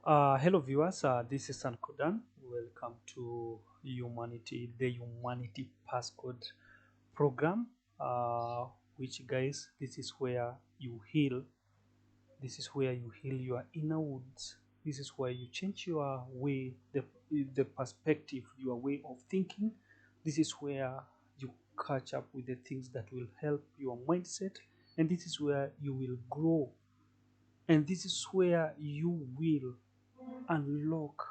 Hello viewers, this is Sankodan. Welcome to the Humanity Passcode program. Which guys, this is where you heal. This is where you heal your inner wounds. This is where you change your way, the perspective, your way of thinking. This is where you catch up with the things that will help your mindset, and this is where you will grow, and this is where you will unlock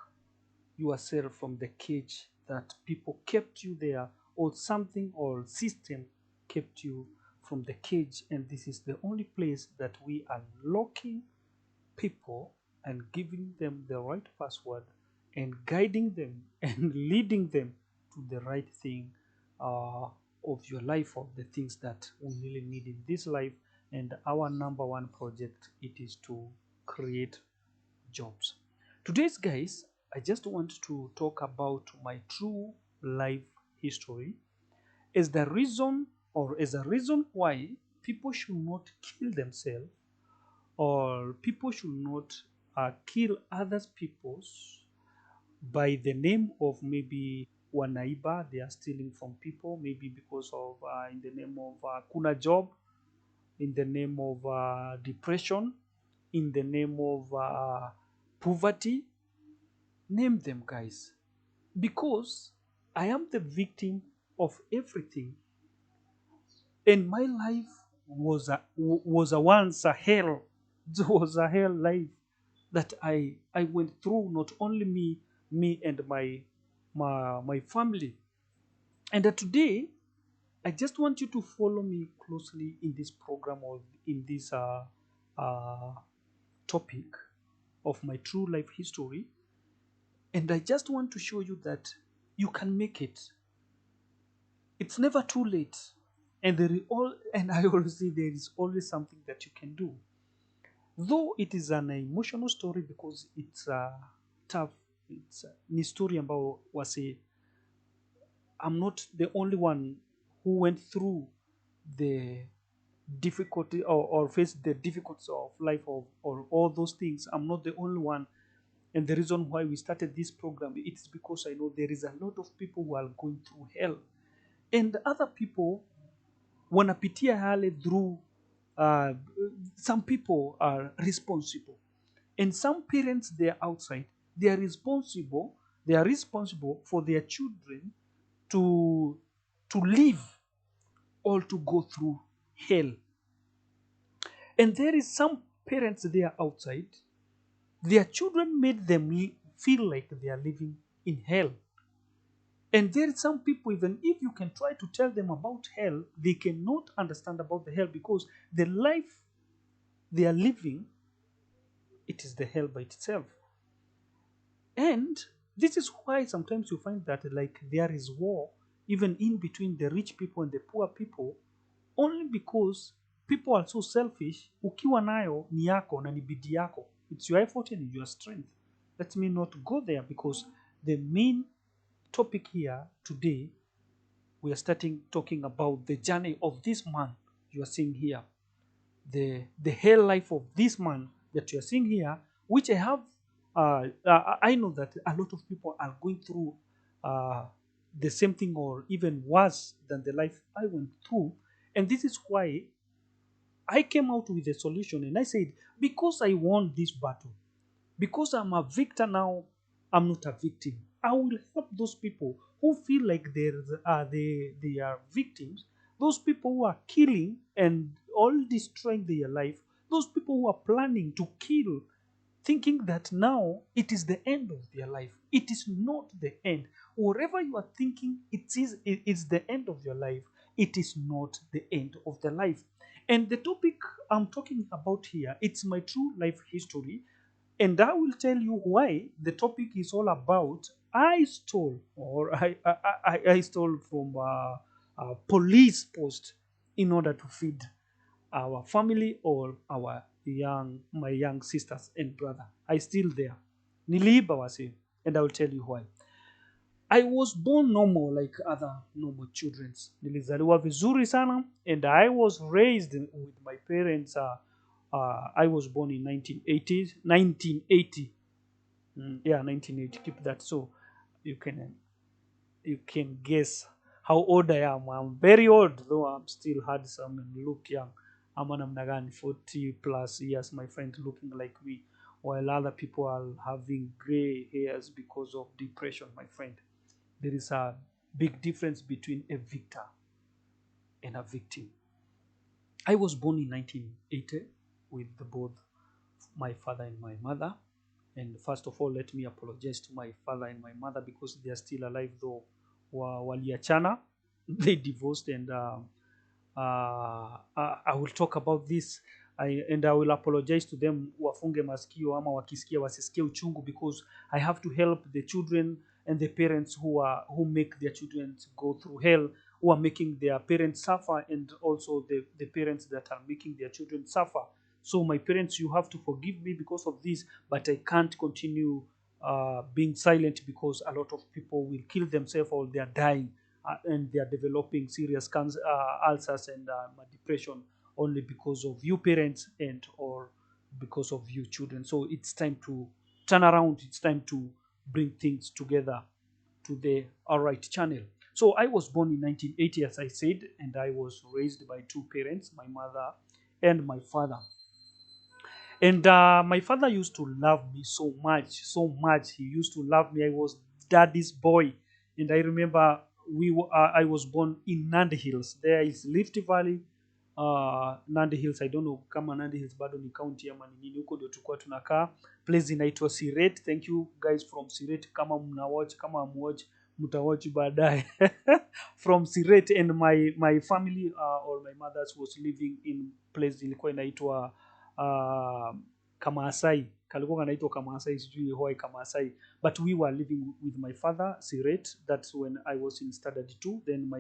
yourself from the cage that people kept you there, or something or system kept you from the cage. And this is the only place that we are locking people and giving them the right password and guiding them and leading them to the right thing uh, of your life, of the things that we really need in this life. And our number one project, it is to create jobs. Today's guys, I just want to talk about my true life history as the reason, or as a reason why people should not kill themselves, or people should not kill others peoples by the name of maybe wanaiba, they are stealing from people, maybe because of in the name of kuna job, in the name of depression, in the name of poverty. Name them, guys, because I am the victim of everything, and my life was a once a hell. It was a hell life that I went through. Not only me and my family. And today, I just want you to follow me closely in this program, or in this uh, topic of my true life history. And I just want to show you that you can make it. It's never too late. And I always say there is always something that you can do. Though it is an emotional story, because it's tough. It's ni story ambao wase, I'm not the only one who went through the difficulty, or faced the difficulties of life, or all those things. I'm not the only one. And the reason why we started this program, it's because I know there is a lot of people who are going through hell, and other people wanapitia hale through. uh, some people are responsible, and some parents, they are outside, they are responsible for their children to live or to go through hell. And there is some parents, they are outside, their children made them feel like they are living in hell. And there are some people, even if you can try to tell them about hell, they cannot understand about the hell, because the life they are living, it is the hell by itself. And this is why sometimes you find that, like, there is war even in between the rich people and the poor people, only because people are so selfish. Ukiwa nayo ni yako na ni bidii yako, it's your effort and your strength. Let me not go there, because the main topic here today, we are starting talking about the journey of this man you are seeing here, the hell life of this man that you are seeing here, which I have. I know that a lot of people are going through the same thing, or even worse than the life I went through. And this is why I came out with a solution, and I said, because I won this battle, because I'm a victor now, I'm not a victim. I will help those people who feel like they are victims, those people who are killing and all destroying their life, those people who are planning to kill, thinking that now it is the end of their life. It is not the end. Whatever you are thinking it's the end of your life, it is not the end of the life. And the topic I'm talking about here, it's my true life history. And I will tell you why the topic is all about I stole, or I stole from a police post in order to feed our family, or my young sisters and brother. I still there. Niliiba wase, and I will tell you why. I was born normal like other normal children. Nilizaliwa vizuri sana, and I was raised with my parents. I was born in 1980. Yeah, 1980. Keep that. So you can you can guess how old I am. I'm very old, though I'm still handsome and look young. I'm on namna gani, 40 plus years, my friend, looking like me, while other people are having gray hairs because of depression, my friend. There is a big difference between a victor and a victim. I was born in 1980 with both my father and my mother. And first of all, let me apologize to my father and my mother because they are still alive, though waliachana, they divorced, and I will talk about this. And I will apologize to them wafunge masikio ama wakisikia wasisikie uchungu, because I have to help the children and the parents who make their children go through hell, who are making their parents suffer, and also the parents that are making their children suffer. So my parents, you have to forgive me because of this, but I can't continue being silent, because a lot of people will kill themselves or they are dying, and they are developing serious cancer, ulcers, and depression, only because of you parents and or because of you children. So it's time to turn around. It's time to bring things together to the all right channel. So I was born in 1980, as I said, and I was raised by two parents, my mother and my father. And my father used to love me so much, so much. He used to love me. I was daddy's boy. And I remember I was born in Nandi Hills. There is Rift Valley, Nandi Hills. I don't know kama Nandi Hills bado ni county ama ni nini. Huko ndio tulikuwa tunakaa. Place inaitwa Siret. Thank you guys from Siret. Kama mna watch, kama amwatch, mtawatch baadaye. From Siret, and my family or my mothers was living in place ilikuwa inaitwa uh, Kamasai, kalikuwa kanaitwa Kamasai, sijui Hoi Kamasai, but we were living with my father Siret. That's when I was in standard 2. Then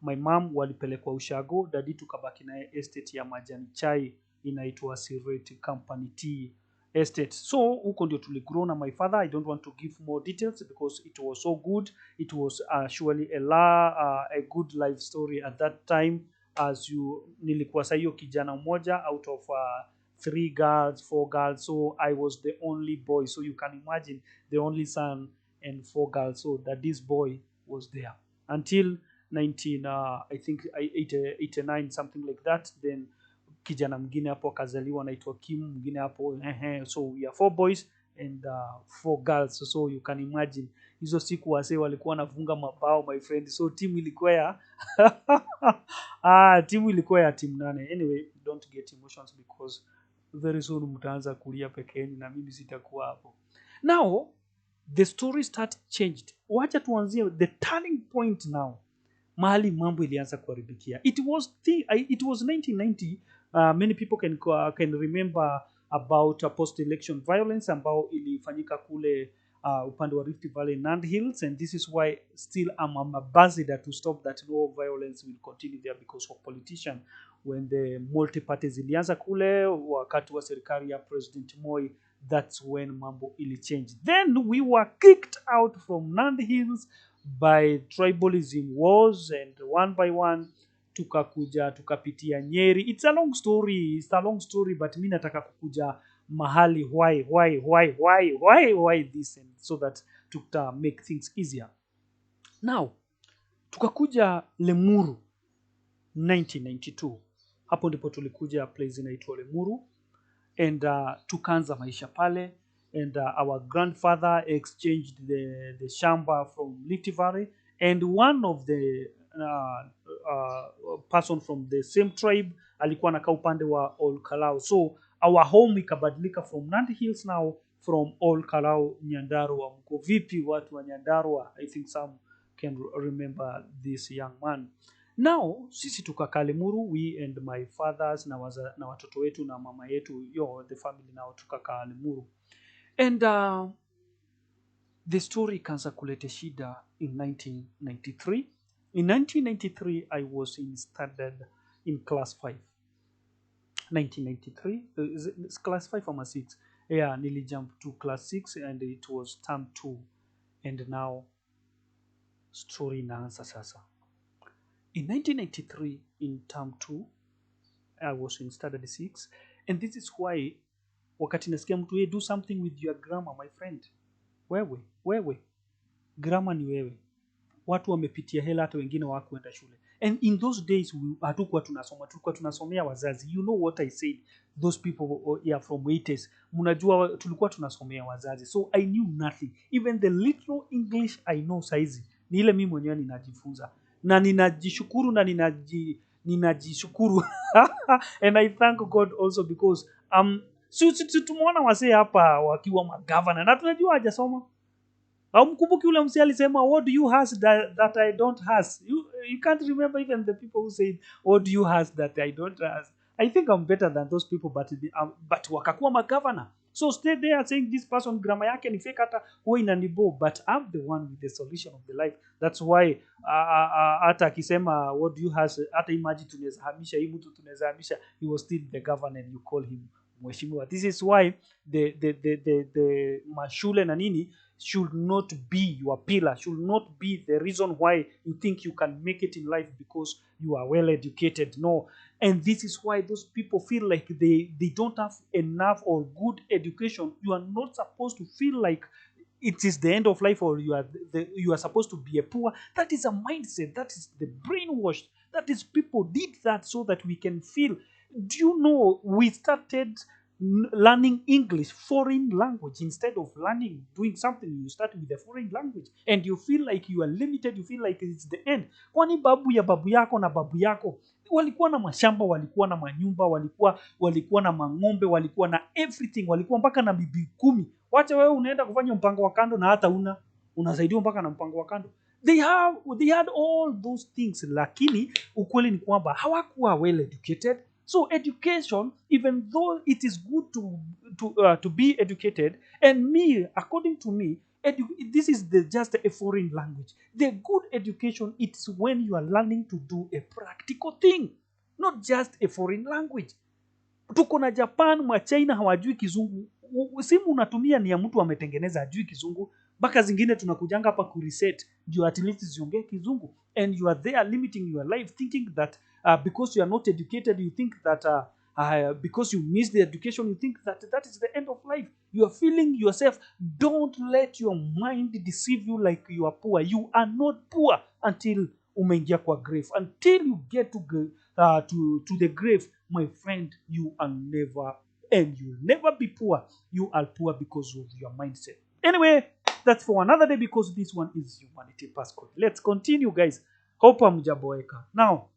my mom walipelekwa ushago, dadi tukabaki na estate ya majani chai inaitwa Siret Company Tea Estate. So huko ndio tuligrow na my father. I don't want to give more details because it was so good. It was surely a good life story at that time, as you nilikuwa sa hiyo kijana mmoja out of 3 girls, 4 girls. So I was the only boy. So you can imagine, the only son and 4 girls. So that this boy was there until 19, I think 89, something like that. Then kijana mwingine hapo akazaliwa anaitwa Kim, mwingine hapo so we are 4 boys and 4 girls. So you can imagine, hizo siku wasee walikuwa wanafunga mabao, my friend. So timu ilikuwa ya timu ilikuwa ya timu 8. Anyway, don't get emotions because very soon mtaanza kulia peke yenu na mimi sitakuwa hapo. Now the story start changed. Wacha tuanzie the turning point now, mahali mambo ilianza kuharibikia. It was 1990. Many people can remember about post election violence ambao ilifanyika kule upande wa Rift Valley, Nandi Hills, and this is why still I'm ambassador to stop that no violence will continue there because of politician. When the multi parties ilianza kule wakati wa serikali ya President Moi, that's when mambo ili change. Then we were kicked out from Nandi Hills by tribalism wars, and one by one tukakuja tukapitia Nyeri. It's a long story, but mimi nataka kukuja mahali why this, and so that to make things easier. Now tukakuja Lemuru 1992. Hapo ndipo tulikuja place inaitwa Lemuru, and tukaanza maisha pale, and our grandfather exchanged the shamba from Rift Valley, and one of the person from the same tribe alikuwa anakaa upande wa Ol Kalou. So our home ikabadilika from Nandi Hills now, from Ol Kalou, Nyandarua. Mko vipi watu wa Nyandarua? I think some can remember this young man. Now sisi tukakaa Limuru, we and my fathers na watoto wetu na mama yetu, the family, now tukakaa Limuru. And the story ikaanza kuleta shida in 1993. In 1993 I was in class 5. 1993 class 5 or 6. Yeah, nearly jumped to class 6, and it was term 2. And now story inaanza sasa. In 1993, in term 2, I was in standard 6, and this is why wakati nasikia mtu do something with your grammar, my friend. Wewe grammar ni wewe. Watu wamepitia hela, hata wengine hawakuenda shule. And in those days hatukuwa tunasoma, tulikuwa tunasomea wazazi. You know what I said, those people yeah, from 80s, mnajua tulikuwa tunasomea wazazi. So I knew nothing. Even the little English I know saizi ni ile mimi mwenyewe ninajifunza, na ninajishukuru na ninajishukuru and I thank God also because tumeona wasee hapa wakiwa magavana na tunajua hajasoma. Haumkumbuki ule msee alisema what do you has that I don't has? You can't remember even the people who said what do you has that I don't has. I think I'm better than those people, but wakakuwa magavana. So stay there saying this person grammar yake ni fake, hata huwa inanibo, but I'm the one with the solution of the life. That's why hata akisema what do you has, hata imagine tunaweza hamisha hii mtu, tunaweza hamisha, he was still the governor and you call him mheshimiwa. This is why the mashule na nini should not be your pillar, should not be the reason why you think you can make it in life because you are well educated. No. And this is why those people feel like they don't have enough or good education. You are not supposed to feel like it is the end of life, or you are supposed to be a poor. That is a mindset. That is the brainwashed. That is, people did that so that we can feel. Do you know we started learning English, foreign language, instead of doing something, you start with a foreign language and you feel like you are limited, you feel like it's the end. Kwani babu yako na babu yako walikuwa na mashamba, walikuwa na manyumba, walikuwa na mang'ombe, walikuwa na everything, walikuwa mpaka na bibi 10. Wacha wewe unaenda kufanya mpango wa kando na hata unasaidiwa mpaka na mpango wa kando. They had all those things, lakini ukweli ni kwamba hawakuwa well educated. So education, even though it is good to be educated, and me, according to me, this is just a foreign language. The good education, it's when you are learning to do a practical thing, not just a foreign language. Tuko na Japan, ma China hawajui kizungu. Simu unatumia ni ya mtu ametengeneza hajui kizungu. Mpaka zingine tunakujanga hapa kureset ndio at least ziongee kizungu, and you are there limiting your life thinking that because you are not educated, you think that because you miss the education, you think that is the end of life. You are feeling yourself. Don't let your mind deceive you like you are poor. You are not poor until umeingia kwa grave. Until you get to the grave, my friend, you are never, and you'll never be poor. You are poor because of your mindset. Anyway, that's for another day, because this one is Humanity Passcode. Let's continue, guys. Hope hamjaboeka. Now,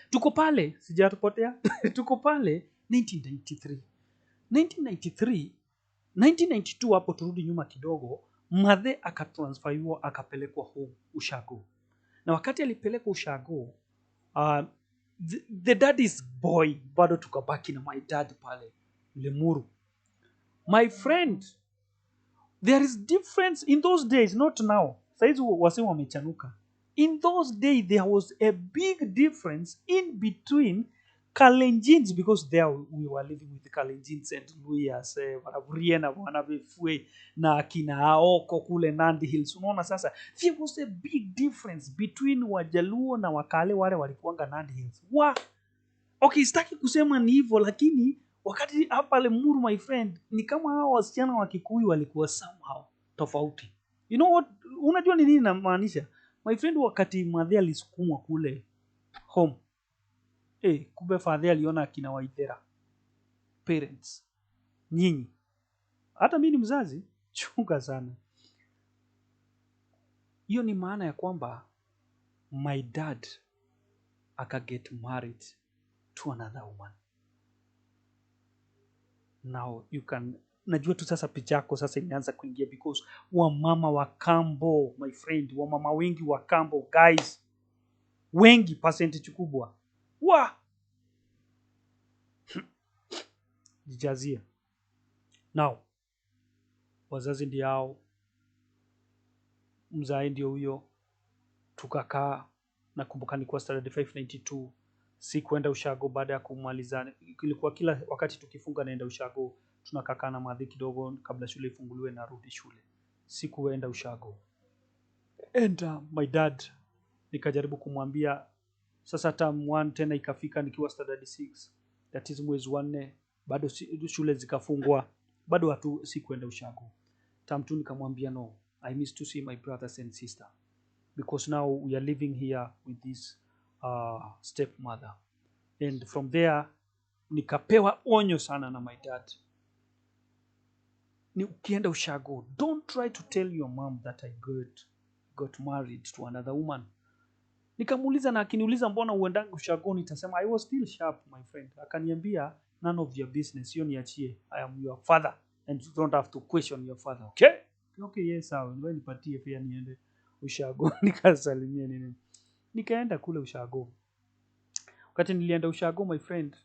tuko pale, sijatupotea. Tuko pale 1993. 1992 hapo turudi nyuma kidogo, mother akatransferiwa akapelekwa home ushago. Na wakati alipelekwa ushago, the daddy's boy bado tukabaki na my dad pale Lemuru. My friend, there is difference in those days, not now. Saizi wase wamechanuka. In those days, there was a big difference in between Kalenjins, because there we were living with the Kalenjins and Luyas, Wanavuriena, Wanavefue, na akina Aoko kule Nandi Hills. Unaona sasa, there was a big difference between Wajaluo na Wakale wale walikuanga Nandi Hills. Okay, sitaki kusema ni hivyo, lakini wakati hapa Lemuru, my friend, ni kama hao wasichana wa Kikuyu walikuwa somehow tofauti. You know what? Unajua ni nini namaanisha? My friend, wakati madhe alisukumwa kule home, kumbe father aliona akina Waithera parents, nyinyi, hata mimi ni mzazi, chunga sana. Hiyo ni maana ya kwamba my dad get married to another woman. Now you can, najua tu sasa picha yako sasa imeanza kuingia, because wamama wa kambo, my friend, wamama wengi wa kambo, guys, wengi, percentage kubwa jijazia. Now wazazi ndio hao, mzae ndio huyo. Tukakaa, nakumbuka nilikuwa standard 592, sikuenda ushago baada ya kumalizana. Ilikuwa kila wakati tukifunga naenda ushago, tunakaa na madhi kidogo kabla shule ifunguliwe na rudi shule. Sikuenda ushago. And my dad, nikajaribu kumwambia, sasa term 1 tena ikafika nikiwa standard 6, that is mwezi wa 4, bado shule zikafungwa, bado sikuenda ushago. Term 2 nikamwambia no, I miss to see my brothers and sister because now we are living here with this stepmother. And from there nikapewa onyo sana na my dad, ni ukienda ushago, don't try to tell your mom that I got married to another woman. Nikamuuliza, na akiniuliza mbona uendanga ushago, nitasema I was still sharp my friend. Akaniambia none of your business, hiyo niachie, I am your father and you don't have to question your father. Okay, yes, sawa, wewe nipatie pia niende ushago. Nikasalimia nini, nikaenda kule ushago. Wakati nilienda ushago my friend,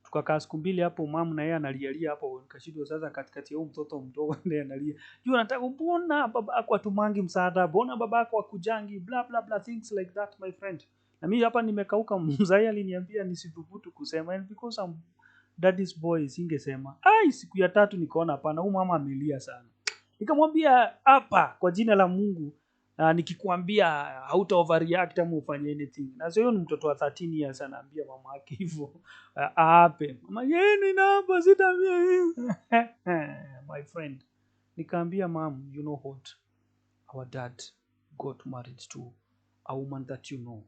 tukakaa siku mbili hapo, mama na yeye analialia hapo. Nikashindwa sasa, katikati ya huyu mtoto mdogo ndiye analia, juu anataka mbona baba yako atumangi msaada, mbona baba yako akujangi, bla bla bla, things like that my friend. Na mimi hapa nimekauka. Mzee aliniambia nisithubutu kusema, and because I'm daddy's boy singesema. Siku ya tatu nikaona hapana, huyu mama amelia sana. Nikamwambia hapa kwa jina la Mungu, nikikwambia hauta overreact ama ufanye anything. Na sio, ni mtoto wa 13 years anaambia mama yake hivyo. Ape mama yenu naomba sitamia hivi. My friend, nikaambia mom, you know what, our dad got married to a woman that you know.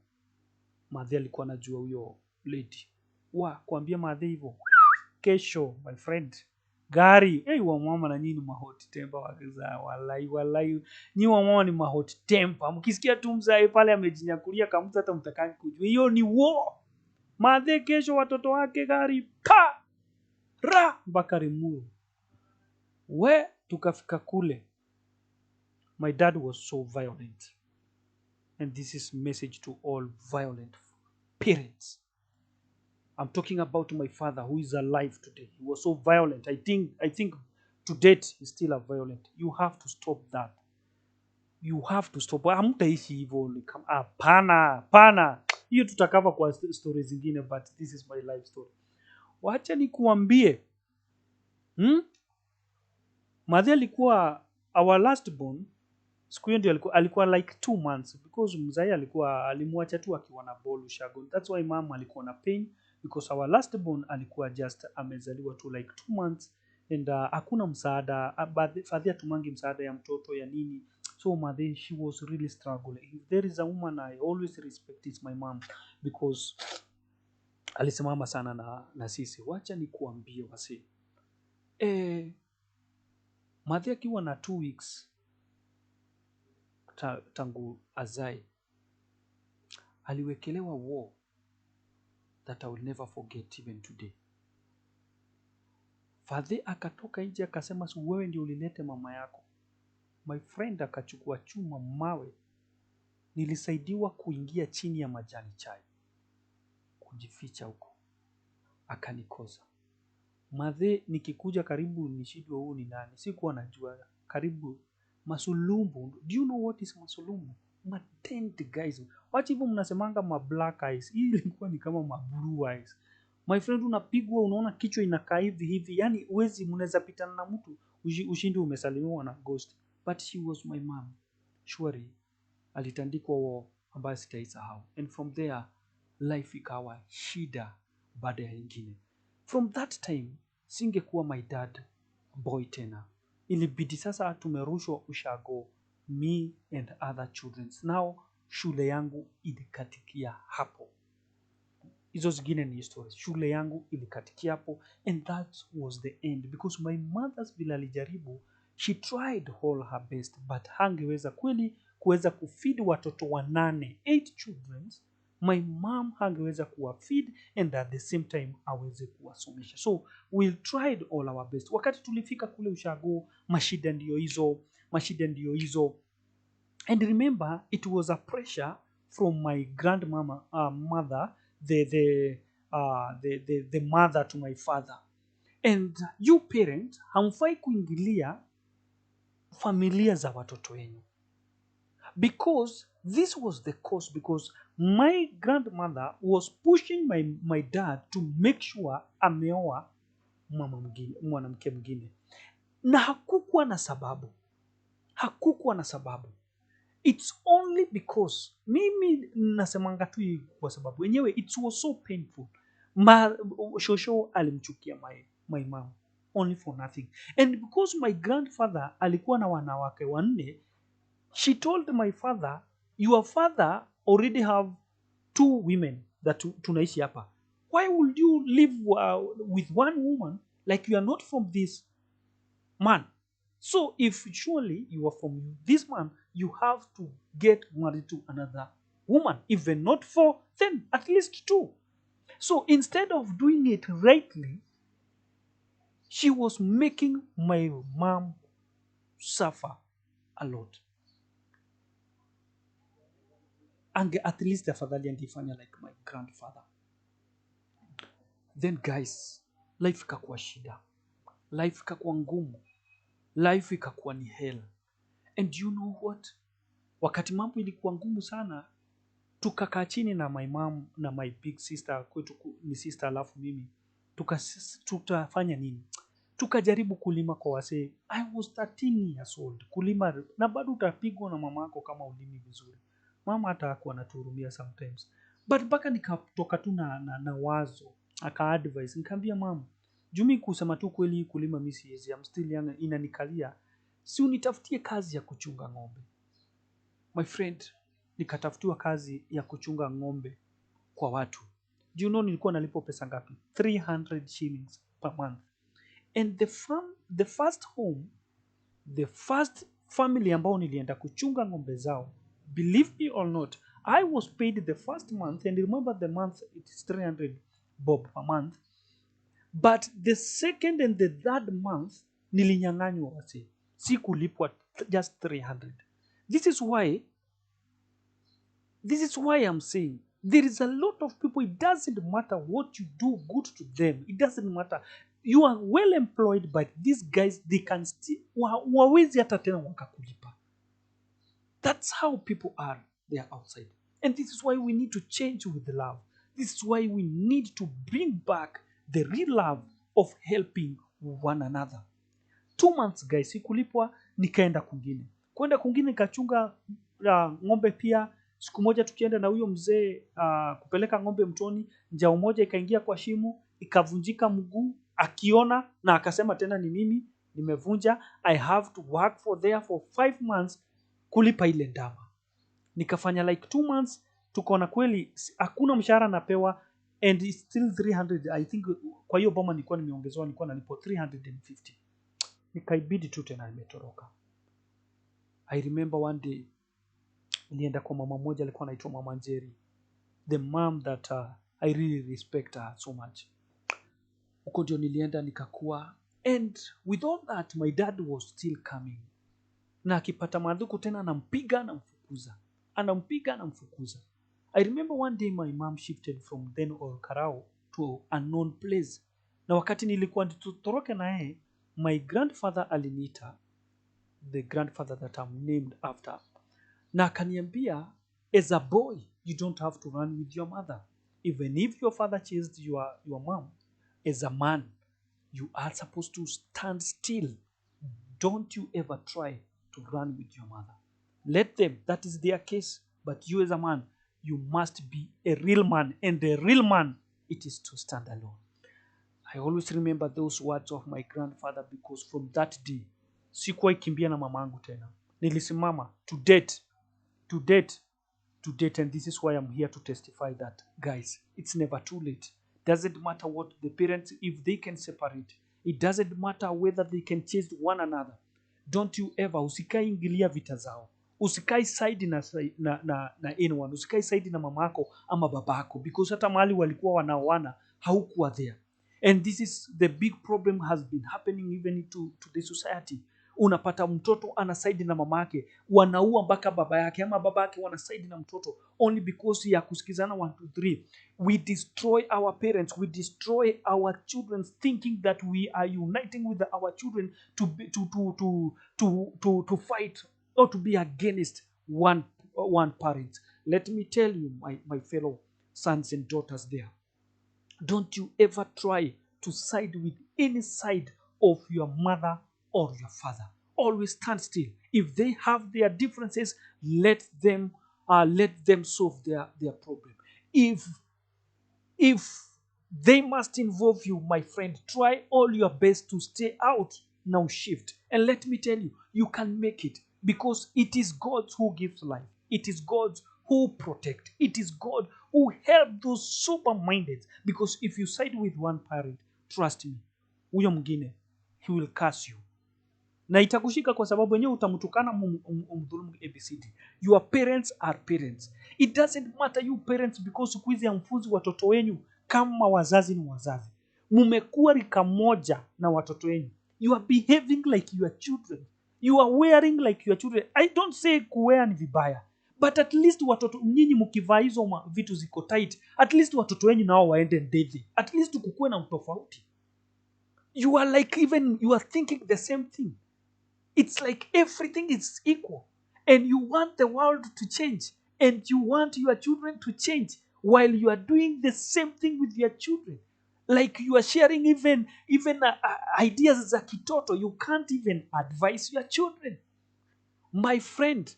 Madhe alikuwa anajua huyo lady. Kuambia madhe hivyo, kesho my friend gari wa mama, na nyinyi mahot temper wakiza, walai nyinyi wa mama ni mahot temper. Mkisikia tu mzae pale amejinyakulia kamtu, hata mtakani kujua hiyo ni war. Madhe kesho watoto wake gari pa ra mpaka Rimuru. Tukafika kule, my dad was so violent, and this is message to all violent parents. I'm talking about my father who is alive today. He was so violent. I think to date he's still a violent. You have to stop that. You have to stop. Hamtaishi hivyo. Hapana. Hiyo tutakava kwa stories zingine, but this is my life story. Wacha nikuambie. Madhe alikuwa our last born. Siku hiyo ndio alikuwa like 2 months, because mzee alimwacha tu akiwa na ball ushago. That's why mama alikuwa na pain, because our last born alikuwa just amezaliwa tu like 2 months, and hakuna msaada, fadhia tumangi msaada ya mtoto ya nini. So mother, she was really struggling. If there is a woman I always respect, it's my mom, because alisimama sana na sisi. Wacha nikuambie wasi, mother akiwa na 2 weeks tangu azae, aliwekelewa war that I will never forget even today. Father akatoka nje akasema, si wewe ndio ulilete mama yako. My friend akachukua chuma, mawe, nilisaidiwa kuingia chini ya majani chai kujificha huko, akanikosa. Madhe nikikuja karibu nishidwe huu ni nani, sikuwa najua. Karibu masulumbu. Do you know what is masulumbu? Matent guys. Wacha hivyo mnasemanga ma black eyes. Hii ilikuwa ni kama ma blue eyes. My friend, unapigwa unaona kichwa inakaa hivi. Yani uwezi, mnaweza pitana na mtu ushindi umesalimiwa na ghost. But she was my mom. Surely alitandikwa wao ambayo sitaisahau. And from there life ikawa shida baada ya nyingine. From that time singekuwa my dad boy tena. Ilibidi sasa tumerushwa ushago, me and other children. Now shule yangu ilikatikia hapo. Hizo zingine ni stories. Shule yangu ilikatikia hapo, and that was the end, because my mother's vile alijaribu, she tried all her best, but hangeweza kweli kuweza kufeed watoto 8 children. My mom hangeweza kuwafeed and at the same time aweze kuwasomesha. So we tried all our best. Wakati tulifika kule ushago, mashida ndio hizo. And remember, it was a pressure from my grandmama, mother, the mother to my father. And you parent, hamfai kuingilia familia za watoto wenu. Because this was the cause, because my grandmother was pushing my dad to make sure ameoa mwanamke mwingine. Na hakukuwa na sababu. It's only because, mimi nasemanga tu kwa sababu wenyewe, it was so painful. Shosho alimchukia my mom. only for nothing. And because my grandfather alikuwa na wanawake wanne, she told my father, your father already have two women that tunaishi hapa. Why would you live with one woman like you are not from this man? So if surely you are from this man, you have to get married to another woman. Even not four, then at least two. So instead of doing it rightly, she was making my mom suffer a lot. And at least afadhali angefanya like my grandfather. Then guys, life ikakuwa shida. Life ikakuwa ngumu. Life ikakuwa ni hell. And you know what? Wakati mambo ilikuwa ngumu sana, tukakaa chini na my mom na my big sister, kwetu ni sister alafu mimi, tutafanya nini? Tukajaribu kulima kwa wasee. I was 13 years old. Kulima na bado utapigwa na mamako kama ulimi vizuri. Mama hata hakuwa anatuhurumia sometimes. But mpaka nikatoka tu na wazo. Aka advise. Nikamwambia mama, jumi kusema tu kweli kulima mimi siwezi. I'm still young, inanikalia. Si unitafutie kazi ya kuchunga ng'ombe. My friend, nikatafutiwa kazi ya kuchunga ng'ombe kwa watu. Do you know nilikuwa nalipo pesa ngapi? 300 shillings per month. And the first home, the first family ambao nilienda kuchunga ng'ombe zao, believe me or not, I was paid the first month, and remember the month it is 300 bob per month, but the second and the third month nilinyang'anywa wase, si kulipwa just 300. This is why I'm saying there is a lot of people, it doesn't matter what you do good to them, it doesn't matter. You are well employed, but these guys, they can still, wawezi hata tena wakakulipa. That's how people are. They are outside. And this is why we need to change with love. This is why we need to bring back the real love of helping one another. 2 months guys, sikulipwa, nikaenda kwingine. Kwenda kwingine nikachunga ng'ombe pia. Siku moja tukienda na huyo mzee kupeleka ng'ombe mtoni, njao moja ikaingia kwa shimo, ikavunjika mguu, akiona na akasema tena ni mimi nimevunja. I have to work for 5 months kulipa ile ndama. Nikafanya like 2 months, tukaona kweli hakuna mshahara napewa, and it's still 300. I think kwa hiyo boma nilikuwa nimeongezewa, nilikuwa nalipo 350. Nikaibidi tu tena nimetoroka. I remember one day nilienda kwa mama moja alikuwa anaitwa Mama Njeri, the mom that I really respect her so much. Huko ndio nilienda nikakuwa, and with all that my dad was still coming, na akipata madhuku tena anampiga na mfukuza. I remember one day my mom shifted from then Olkarao to a unknown place, na wakati nilikuwa tutoroke na yeye, my grandfather aliniita, the grandfather that I'm named after, na akaniambia, as a boy you don't have to run with your mother, even if your father chased your mom. As a man you are supposed to stand still. Don't you ever try to run with your mother. Let them, that is their case, but you as a man, you must be a real man, and a real man, it is to stand alone. I always remember those words of my grandfather, because from that day sikuwahi kimbia na mamangu tena. Nilisimama to date, and this is why I'm here to testify that, guys, it's never too late. Doesn't matter what the parents, if they can separate, it doesn't matter whether they can chase one another. Don't you ever, usikai ingilia vita zao, usikai side na anyone, usikai side na mamako ama babako, because hata mahali walikuwa wanaoana haukuwa there. And this is the big problem has been happening even to the society. Unapata mtoto ana side na mamake, wanaua mpaka baba yake, ama baba yake wana side na mtoto, only because ya kusikizana 1 2 3. We destroy our parents, we destroy our children, thinking that we are uniting with our children to fight or to be against one parent. Let me tell you, my fellow sons and daughters there, don't you ever try to side with any side of your mother or your father. Always stand still. If they have their differences, let them solve their problem. If They must involve you, my friend. Try all your best to stay out. Now shift. And let me tell you, you can make it because it is God who gives life. It is God who protect. It is God who help those sober-minded. Because if you side with one parent, trust me, huyo mwingine, he will curse you. Na itakushika kwa sababu wenyewe utamtukana umdhulumu ABCD. Your parents are parents. It doesn't matter you parents because siku hizi hamfunzi watoto wenyu kama wazazi ni wazazi. Mumekuwa rika moja na watoto wenyu. You are behaving like your children. You are wearing like your children. I don't say kuwear ni vibaya. But at least watoto nyinyi mkivaa hizo vitu ziko tight, at least watoto wenyu nao waende ndege. At least kukuwe na utofauti. You are like even you are thinking the same thing. It's like everything is equal. And you want the world to change. And you want your children to change while you are doing the same thing with your children. Like you are sharing even ideas za kitoto. You can't even advise your children. My friend,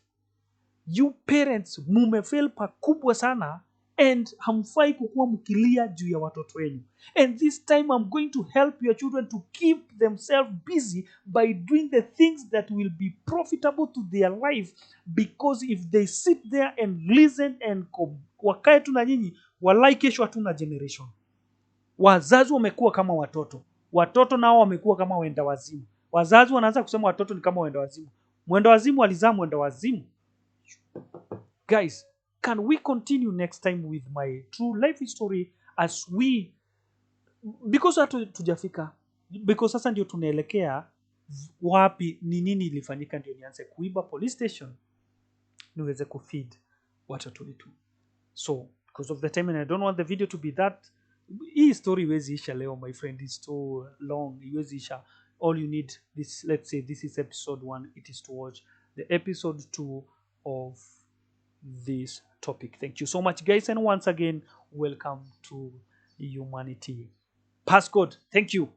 you parents mumefeel pakubwa sana and hamfai kukuwa mkilia juu ya watoto wenu. And this time I'm going to help your children to keep themselves busy by doing the things that will be profitable to their life, because if they sit there and listen and wakae tu na nyinyi, walai kesho hatuna generation. Wazazi wamekuwa kama watoto. Watoto nao wamekuwa kama wenda wazimu. Wazazi wanaanza kusema watoto ni kama wenda wazimu. Mwenda wazimu alizaa mwenda wazimu. Guys, can we continue next time with my true life story as we, because hatu tujafika, because sasa ndio tunaelekea wapi, ni nini ilifanyika ndio nianze kuiba police station niweze kufeed watoto wetu. So because of the time and I don't want the video to be that, hii story iwezi isha leo my friend, is too long, iwezi isha. All you need, this, let's say this is episode 1, it is to watch the episode 2 of this topic. Thank you so much guys, and once again welcome to Humanity Passcode. Thank you.